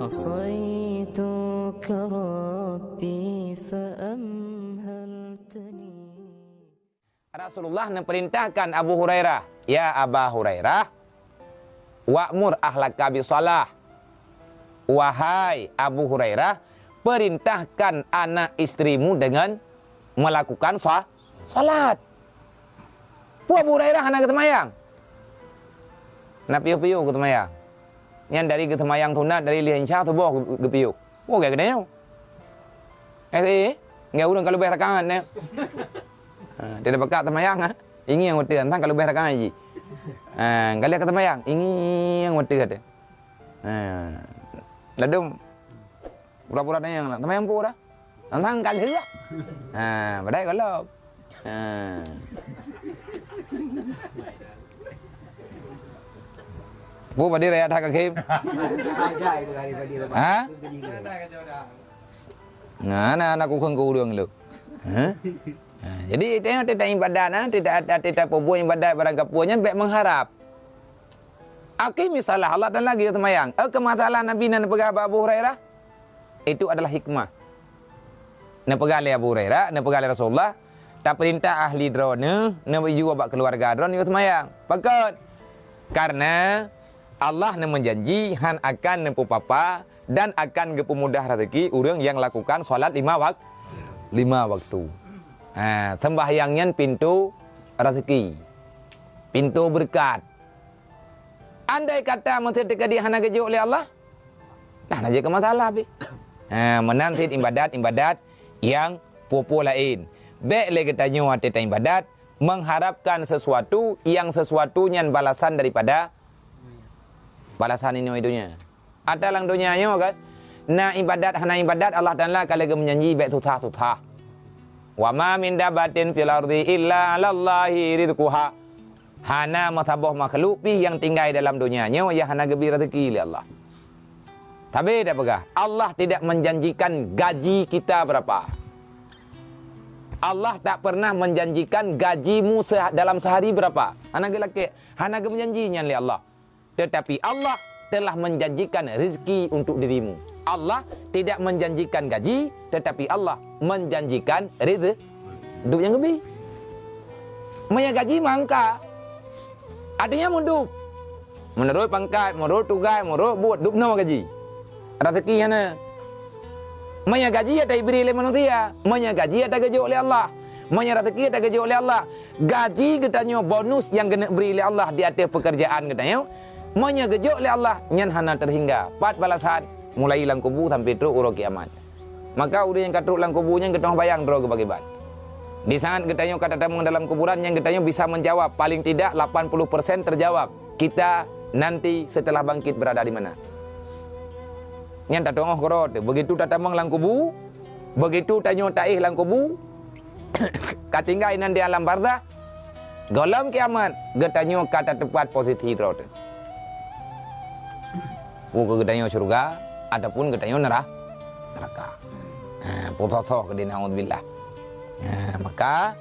عصيتك ربي فأمهلتني. Rasulullah memerintahkan Abu Hurairah, ya Aba Hurairah, wa'mur ahlaka bisalah. Wahai Abu Hurairah, perintahkan anak istrimu dengan melakukan salat. Pu Abu Hurairah anak ketemayang. Na piu-piu ketemayang. Yang dari ketemayang tunat dari lihan syah tu boh kepiu. Oh kayak gede yo. Nggak urang kalau bayar rakaman ne. Dia bekat temayang ah. Ini yang ngoti antang kalau bayar rakaman ji. Kali ketemayang, ini yang ngoti kata. Ladum pura-pura tanya yang temayang pura. Antang kali ya. Badai kalau. Bu badi raya dah kakim. Hah? Nah, anak aku kau urang lu. Jadi tengok tidak ibadat, tidak pobo ibadat barang kapunya baik mengharap. Aki misalnya Allah dan lagi temayang. Kemasalah Nabi dan pegawai Abu Hurairah itu adalah hikmah. Na pegawai Abu Hurairah, na pegawai Rasulullah, tak perintah ahli drone, na juga bak keluarga drone itu temayang. Pakot. Karena Allah na menjanji han akan nempu papa dan akan gepemudah rezeki orang yang lakukan salat 5 waktu. Sembahyangnya pintu rezeki, pintu berkat. Andai kata mesti terjadi hana gejuk oleh Allah, dah aja ke masalah bi. Menanti ibadat yang popo lain. Baik lagi tanya tentang ibadat, mengharapkan sesuatu yang sesuatunya balasan daripada balasan ini dunia. Ada lang dunianya kan? Na ibadat hana ibadat Allah Taala kalau menjanji baik tutah. Wa ma min dabatin fil ardi illa 'alallahi rizquha. Hana mataboh makhluk pi yang tinggal dalam dunianya ya hana gebi rezeki oleh Allah. Tapi dah pegah. Allah tidak menjanjikan gaji kita berapa. Allah tak pernah menjanjikan gajimu dalam sehari berapa. Hana gelake, hana menjanjinya oleh Allah. Tetapi Allah telah menjanjikan rezeki untuk dirimu. Allah tidak menjanjikan gaji, tetapi Allah menjanjikan rezeki. Hidup yang lebih. Maya gaji mangka. Artinya mundup. Menurut pangkat, menurut tugas, menurut buat hidup nama gaji. Rezeki mana? Maya gaji ada diberi oleh manusia. Maya gaji ada gaji oleh Allah. Maya rezeki ada gaji oleh Allah. Gaji katanya bonus yang kena beri oleh Allah di atas pekerjaan katanya. Maya gaji oleh Allah nyan hana terhingga. 4 balasan mulai lang kubu sampai terus urut kiamat. Maka udah yang katruk lang kubunya kita bayang draw kebagiban. Di saat katanya kata tamu dalam kuburan yang katanya bisa menjawab paling tidak 80% terjawab. Kita nanti setelah bangkit berada di mana? Yang tak tengok korot. Begitu tatamang lang kubu, begitu tanyo taih lang kubu, katinggai nan di alam barzah, golam kiamat, getanyo kata tepat posisi rot. Buku getanyo surga, adapun getanyo neraka. Putus-putus ke naudzubillah. Maka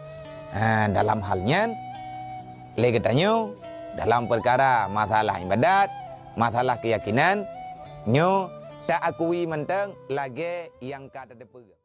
dalam halnya legetanyo dalam perkara masalah ibadat, masalah keyakinan, nyo tak akui menteng lagi yang kata depa.